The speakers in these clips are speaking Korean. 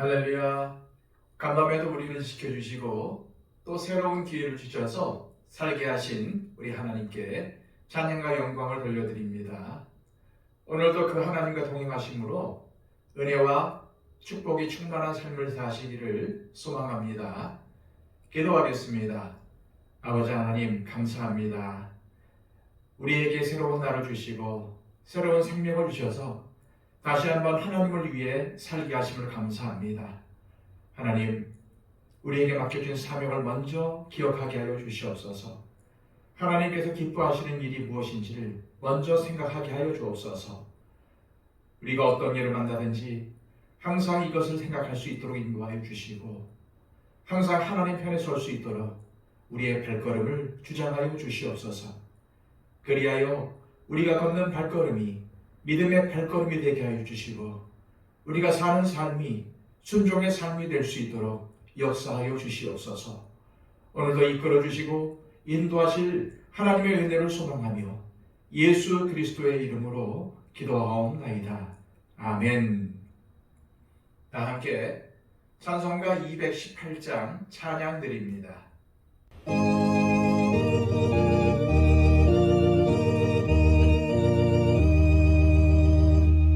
할렐루야. 간밤에도 우리를 지켜주시고 또 새로운 기회를 주셔서 살게 하신 우리 하나님께 찬양과 영광을 돌려드립니다. 오늘도 그 하나님과 동행하심으로 은혜와 축복이 충만한 삶을 사시기를 소망합니다. 기도하겠습니다. 아버지 하나님 감사합니다. 우리에게 새로운 날을 주시고 새로운 생명을 주셔서 다시 한번 하나님을 위해 살게 하심을 감사합니다. 하나님, 우리에게 맡겨진 사명을 먼저 기억하게 하여 주시옵소서. 하나님께서 기뻐하시는 일이 무엇인지를 먼저 생각하게 하여 주옵소서. 우리가 어떤 일을 만나든지 항상 이것을 생각할 수 있도록 인도하여 주시고 항상 하나님 편에 설 수 있도록 우리의 발걸음을 주장하여 주시옵소서. 그리하여 우리가 걷는 발걸음이 믿음의 발걸음이 되게 하여 주시고 우리가 사는 삶이 순종의 삶이 될 수 있도록 역사하여 주시옵소서. 오늘도 이끌어 주시고 인도하실 하나님의 은혜를 소망하며 예수 그리스도의 이름으로 기도하옵나이다. 아멘. 다 함께 찬송가 218장 찬양 드립니다.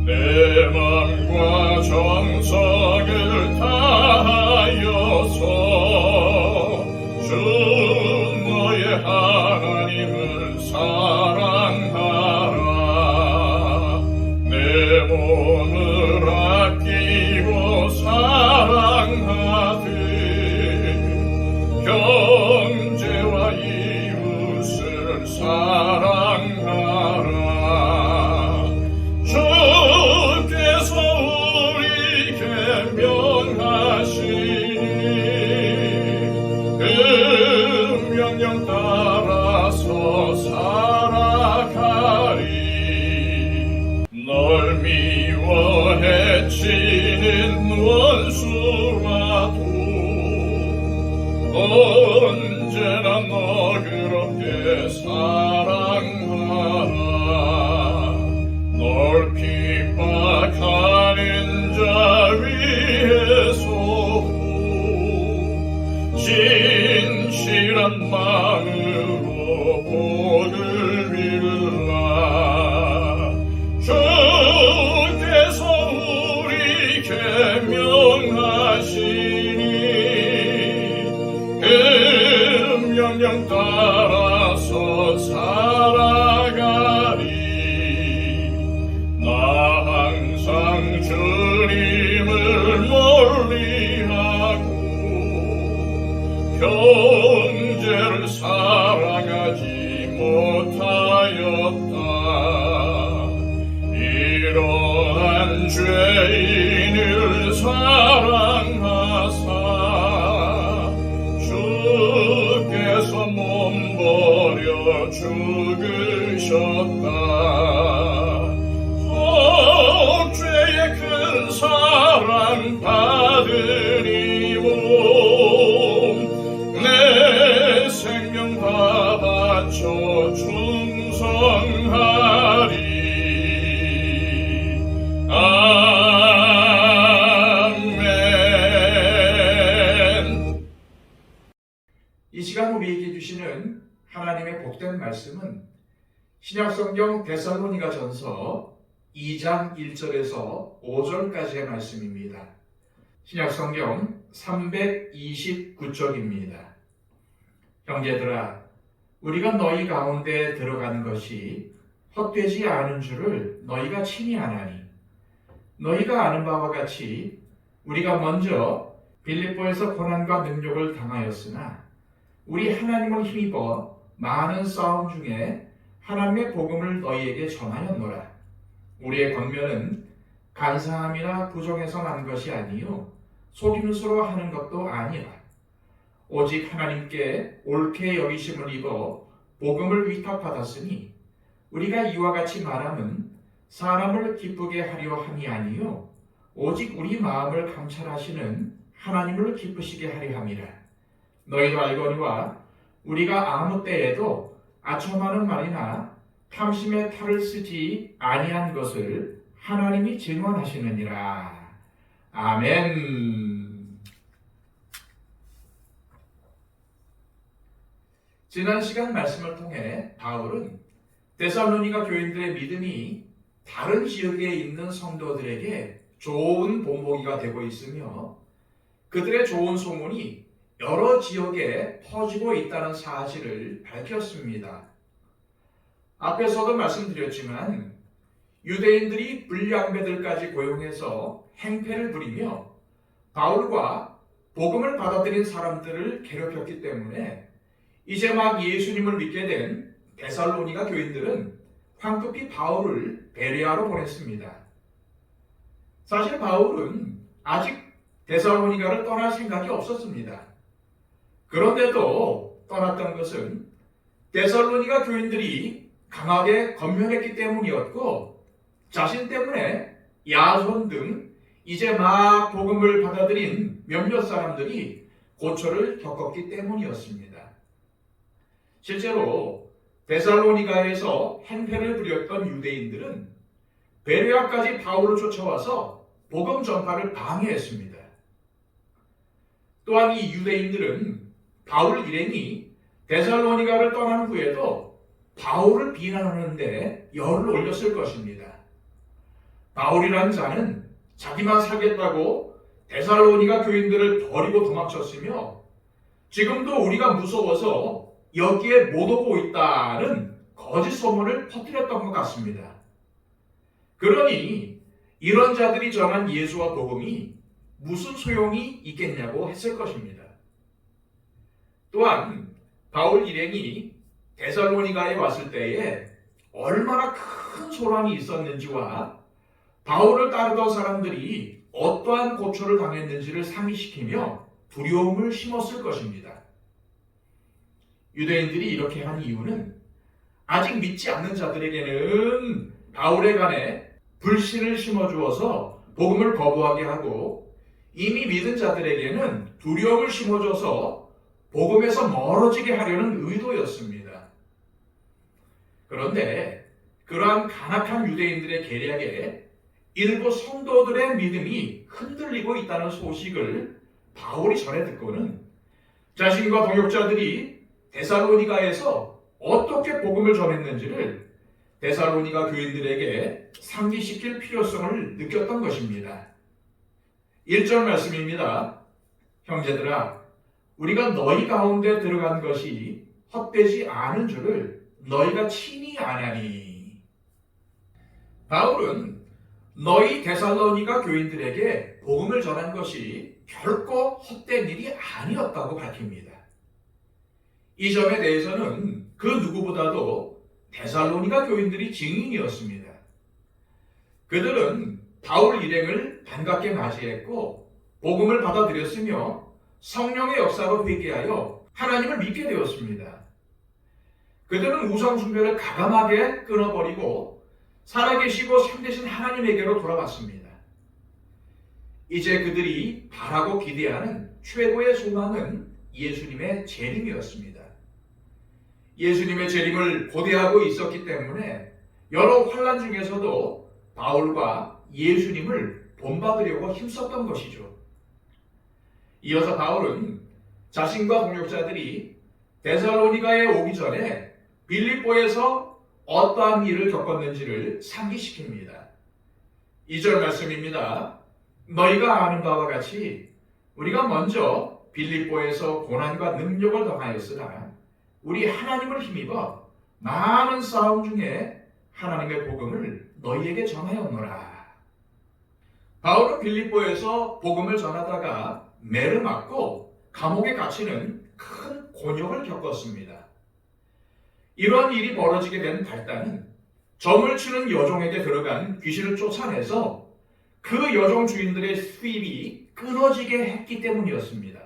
내 맘과 정성을 다하여서 주 너의 하나님을 사랑하라. 내 몸을 아끼고 사랑하듯 형제와 이웃을 사랑하라. 명령 따라서 살아가리. 널 미워 해치는 원수라도 언제나 너그럽게 사랑하라. 널 핍박하는 자 위에서 진실한 마음으로 복을 빌라. 주께서 우리에게 명하시니 그 명령 따라서 살아가리. 나 항상 주님을 멀리하고 형제를 사랑하지 못하였다. 이러한 죄인을 사랑하사 주께서 몸버려 죽으셨다. 죄의 큰 사랑 받으니 내 생명 다 바쳐 충성하리. 아멘. 이 시간 우리에게 주시는 하나님의 복된 말씀은 신약성경 데살로니가전서 2장 1절에서 5절까지의 말씀입니다. 신약성경 329쪽입니다. 형제들아, 우리가 너희 가운데 들어가는 것이 헛되지 않은 줄을 너희가 친히 아나니, 너희가 아는 바와 같이 우리가 먼저 빌립보에서 고난과 능욕을 당하였으나 우리 하나님을 힘입어 많은 싸움 중에 하나님의 복음을 너희에게 전하였노라. 우리의 권면은 간사함이나 부정해서 난 것이 아니요 속임수로 하는 것도 아니라 오직 하나님께 옳게 여기심을 입어 복음을 위탁받았으니 우리가 이와 같이 말함은 사람을 기쁘게 하려 함이 아니요 오직 우리 마음을 감찰하시는 하나님을 기쁘시게 하려 함이라. 너희도 알거니와 우리가 아무 때에도 아첨하는 말이나 탐심의 탈을 쓰지 아니한 것을 하나님이 증언하시느니라. 아멘. 지난 시간 말씀을 통해 바울은 데살로니가 교인들의 믿음이 다른 지역에 있는 성도들에게 좋은 본보기가 되고 있으며 그들의 좋은 소문이 여러 지역에 퍼지고 있다는 사실을 밝혔습니다. 앞에서도 말씀드렸지만 유대인들이 불량배들까지 고용해서 행패를 부리며 바울과 복음을 받아들인 사람들을 괴롭혔기 때문에 이제 막 예수님을 믿게 된 데살로니가 교인들은 황급히 바울을 베레아로 보냈습니다. 사실 바울은 아직 데살로니가를 떠날 생각이 없었습니다. 그런데도 떠났던 것은 데살로니가 교인들이 강하게 검열했기 때문이었고 자신 때문에 야손 등 이제 막 복음을 받아들인 몇몇 사람들이 고초를 겪었기 때문이었습니다. 실제로 데살로니가에서 행패를 부렸던 유대인들은 베레아까지 바울을 쫓아와서 복음 전파를 방해했습니다. 또한 이 유대인들은 바울 일행이 데살로니가를 떠난 후에도 바울을 비난하는데 열을 올렸을 것입니다. 바울이라는 자는 자기만 살겠다고 데살로니가 교인들을 버리고 도망쳤으며 지금도 우리가 무서워서 여기에 못 오고 있다는 거짓 소문을 퍼뜨렸던 것 같습니다. 그러니 이런 자들이 전한 예수와 복음이 무슨 소용이 있겠냐고 했을 것입니다. 또한 바울 일행이 데살로니가에 왔을 때에 얼마나 큰 소란이 있었는지와 바울을 따르던 사람들이 어떠한 고초를 당했는지를 상기시키며 두려움을 심었을 것입니다. 유대인들이 이렇게 한 이유는 아직 믿지 않는 자들에게는 바울에 관해 불신을 심어주어서 복음을 거부하게 하고 이미 믿은 자들에게는 두려움을 심어줘서 복음에서 멀어지게 하려는 의도였습니다. 그런데 그러한 간악한 유대인들의 계략에 일부 성도들의 믿음이 흔들리고 있다는 소식을 바울이 전해 듣고는 자신과 동역자들이 데살로니가에서 어떻게 복음을 전했는지를 데살로니가 교인들에게 상기시킬 필요성을 느꼈던 것입니다. 1절 말씀입니다. 형제들아, 우리가 너희 가운데 들어간 것이 헛되지 않은 줄을 너희가 친히 아냐니. 바울은 너희 데살로니가 교인들에게 복음을 전한 것이 결코 헛된 일이 아니었다고 밝힙니다. 이 점에 대해서는 그 누구보다도 데살로니가 교인들이 증인이었습니다. 그들은 바울 일행을 반갑게 맞이했고 복음을 받아들였으며 성령의 역사로 회개하여 하나님을 믿게 되었습니다. 그들은 우상 숭배를 가감하게 끊어버리고 살아계시고 참되신 하나님에게로 돌아왔습니다. 이제 그들이 바라고 기대하는 최고의 소망은 예수님의 재림이었습니다. 예수님의 재림을 고대하고 있었기 때문에 여러 환난 중에서도 바울과 예수님을 본받으려고 힘썼던 것이죠. 이어서 바울은 자신과 동역자들이 데살로니가에 오기 전에 빌립보에서 어떠한 일을 겪었는지를 상기시킵니다. 2절 말씀입니다. 너희가 아는 바와 같이 우리가 먼저 빌립보에서 고난과 능력을 당하였으나 우리 하나님을 힘입어 많은 싸움 중에 하나님의 복음을 너희에게 전하였노라. 바울은 빌립보에서 복음을 전하다가 매를 맞고 감옥에 갇히는 큰 곤욕을 겪었습니다. 이런 일이 벌어지게 된 발단은 점을 치는 여종에게 들어간 귀신을 쫓아내서 그 여종 주인들의 수입이 끊어지게 했기 때문이었습니다.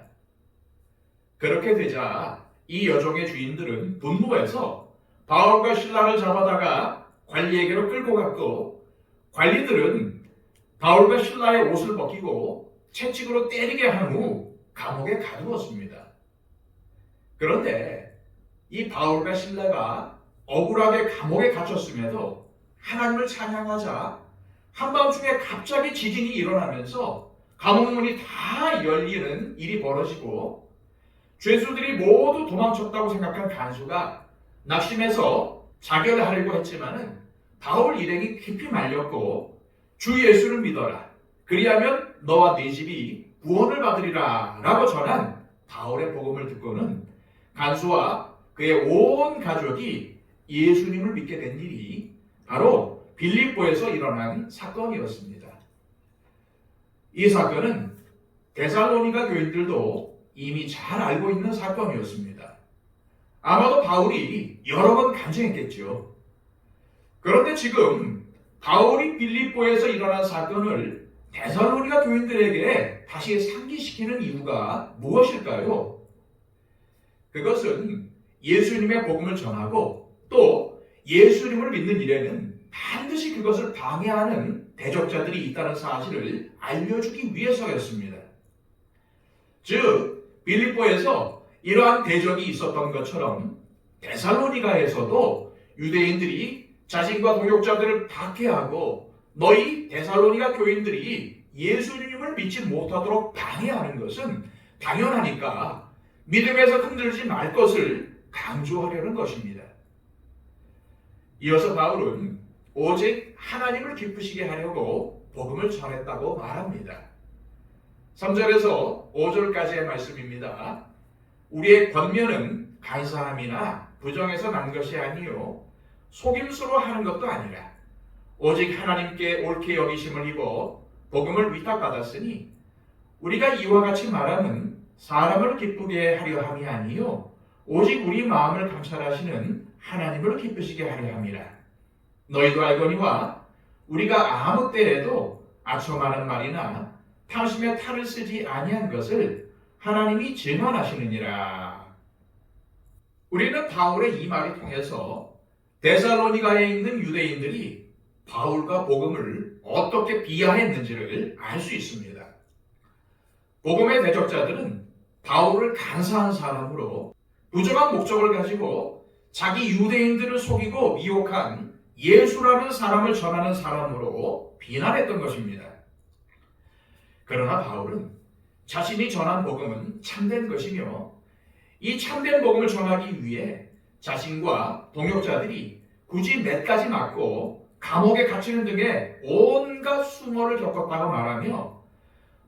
그렇게 되자 이 여종의 주인들은 분노해서 바울과 신라를 잡아다가 관리에게로 끌고 갔고 관리들은 바울과 신라의 옷을 벗기고 채찍으로 때리게 한 후 감옥에 가두었습니다. 그런데 이 바울과 신라가 억울하게 감옥에 갇혔음에도 하나님을 찬양하자 한밤중에 갑자기 지진이 일어나면서 감옥 문이 다 열리는 일이 벌어지고 죄수들이 모두 도망쳤다고 생각한 간수가 낙심해서 자결하려고 했지만은 바울 일행이 깊이 말렸고 주 예수를 믿어라. 그리하면 너와 네 집이 구원을 받으리라 라고 전한 바울의 복음을 듣고는 간수와 그의 온 가족이 예수님을 믿게 된 일이 바로 빌립보에서 일어난 사건이었습니다. 이 사건은 데살로니가 교인들도 이미 잘 알고 있는 사건이었습니다. 아마도 바울이 여러 번 간증했겠죠. 그런데 지금 바울이 빌립보에서 일어난 사건을 데살로니가 교인들에게 다시 상기시키는 이유가 무엇일까요? 그것은 예수님의 복음을 전하고 또 예수님을 믿는 일에는 반드시 그것을 방해하는 대적자들이 있다는 사실을 알려주기 위해서였습니다. 즉, 빌립보에서 이러한 대적이 있었던 것처럼 데살로니가에서도 유대인들이 자신과 동역자들을 박해하고 너희 데살로니가 교인들이 예수님을 믿지 못하도록 방해하는 것은 당연하니까 믿음에서 흔들지 말 것을 강조하려는 것입니다. 이어서 바울은 오직 하나님을 기쁘시게 하려고 복음을 전했다고 말합니다. 3절에서 5절까지의 말씀입니다. 우리의 권면은 간사함이나 부정에서 난 것이 아니요 속임수로 하는 것도 아니라 오직 하나님께 옳게 여기심을 입어 복음을 위탁받았으니 우리가 이와 같이 말하는 사람을 기쁘게 하려 함이 아니요 오직 우리 마음을 감찰하시는 하나님을 기쁘시게 하려 함이라. 너희도 알거니와 우리가 아무 때에도 아첨하는 말이나 탕심의 탈을 쓰지 아니한 것을 하나님이 증언하시느니라. 우리는 바울의 이 말을 통해서 데살로니가에 있는 유대인들이 바울과 복음을 어떻게 비하했는지를 알 수 있습니다. 복음의 대적자들은 바울을 간사한 사람으로 부정한 목적을 가지고 자기 유대인들을 속이고 미혹한 예수라는 사람을 전하는 사람으로 비난했던 것입니다. 그러나 바울은 자신이 전한 복음은 참된 것이며 이 참된 복음을 전하기 위해 자신과 동역자들이 굳이 맷까지 맞고 감옥에 갇히는 등의 온갖 수모를 겪었다고 말하며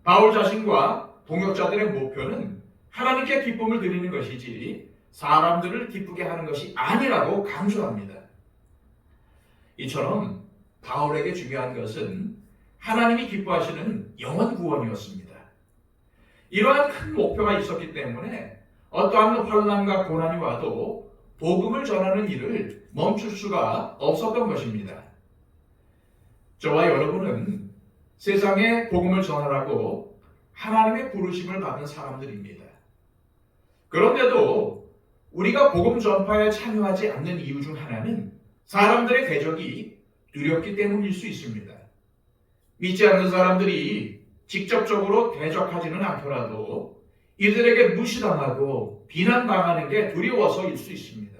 바울 자신과 동역자들의 목표는 하나님께 기쁨을 드리는 것이지 사람들을 기쁘게 하는 것이 아니라고 강조합니다. 이처럼 바울에게 중요한 것은 하나님이 기뻐하시는 영원 구원이었습니다. 이러한 큰 목표가 있었기 때문에 어떠한 환난과 고난이 와도 복음을 전하는 일을 멈출 수가 없었던 것입니다. 저와 여러분은 세상에 복음을 전하라고 하나님의 부르심을 받은 사람들입니다. 그런데도 우리가 복음 전파에 참여하지 않는 이유 중 하나는 사람들의 대적이 두렵기 때문일 수 있습니다. 믿지 않는 사람들이 직접적으로 대적하지는 않더라도 이들에게 무시당하고 비난당하는 게 두려워서일 수 있습니다.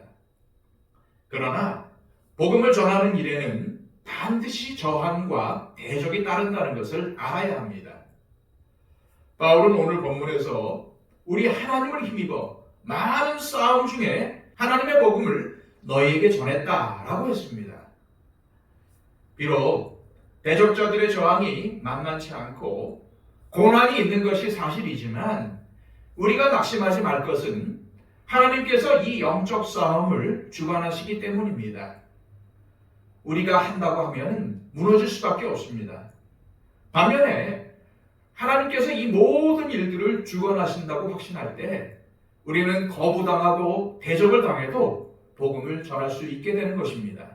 그러나 복음을 전하는 일에는 반드시 저항과 대적이 따른다는 것을 알아야 합니다. 바울은 오늘 본문에서 우리 하나님을 힘입어 많은 싸움 중에 하나님의 복음을 너희에게 전했다라고 했습니다. 비록 대적자들의 저항이 만만치 않고 고난이 있는 것이 사실이지만 우리가 낙심하지 말 것은 하나님께서 이 영적 싸움을 주관하시기 때문입니다. 우리가 한다고 하면 무너질 수밖에 없습니다. 반면에 하나님께서 이 모든 일들을 주관하신다고 확신할 때 우리는 거부당하고 대적을 당해도 복음을 전할 수 있게 되는 것입니다.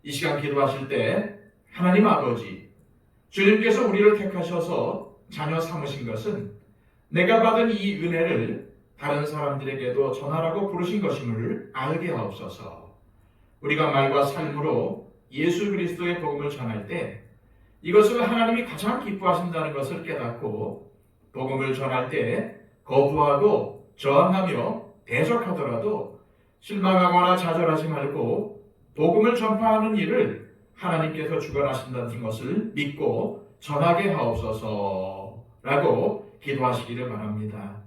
이 시간 기도하실 때 하나님 아버지, 주님께서 우리를 택하셔서 자녀 삼으신 것은 내가 받은 이 은혜를 다른 사람들에게도 전하라고 부르신 것임을 알게 하옵소서. 우리가 말과 삶으로 예수 그리스도의 복음을 전할 때 이것을 하나님이 가장 기뻐하신다는 것을 깨닫고 복음을 전할 때 거부하고 저항하며 대적하더라도 실망하거나 좌절하지 말고 복음을 전파하는 일을 하나님께서 주관하신다는 것을 믿고 전하게 하옵소서라고 기도하시기를 바랍니다.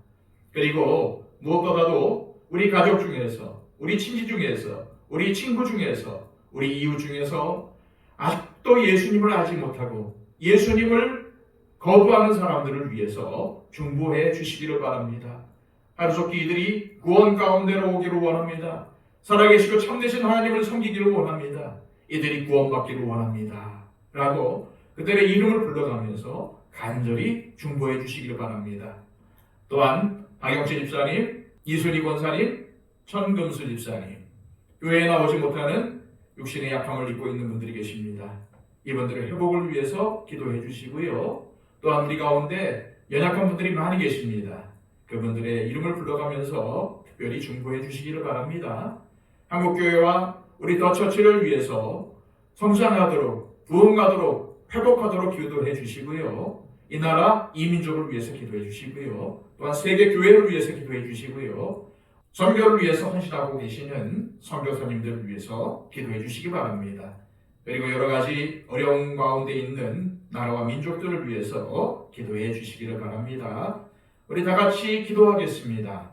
그리고 무엇보다도 우리 가족 중에서, 우리 친지 중에서, 우리 친구 중에서, 우리 이웃 중에서 아직도 예수님을 알지 못하고 예수님을 거부하는 사람들을 위해서 중보해 주시기를 바랍니다. 하루속히 이들이 구원 가운데로 오기를 원합니다. 살아계시고 참되신 하나님을 섬기기를 원합니다. 이들이 구원받기를 원합니다. 라고 그들의 이름을 불러가면서 간절히 중보해 주시기를 바랍니다. 또한 박영채 집사님, 이순희 권사님, 천금수 집사님, 교회에 나오지 못하는 육신의 약함을 입고 있는 분들이 계십니다. 이분들의 회복을 위해서 기도해 주시고요. 또한 우리 가운데 연약한 분들이 많이 계십니다. 그분들의 이름을 불러가면서 특별히 중보해 주시기를 바랍니다. 한국교회와 우리 더 처치를 위해서 성장하도록, 부흥하도록, 회복하도록 기도해 주시고요. 이 나라, 이 민족을 위해서 기도해 주시고요. 또한 세계 교회를 위해서 기도해 주시고요. 선교를 위해서 헌신하고 계시는 선교사님들을 위해서 기도해 주시기 바랍니다. 그리고 여러 가지 어려운 가운데 있는 나라와 민족들을 위해서 기도해 주시기를 바랍니다. 우리 다 같이 기도하겠습니다.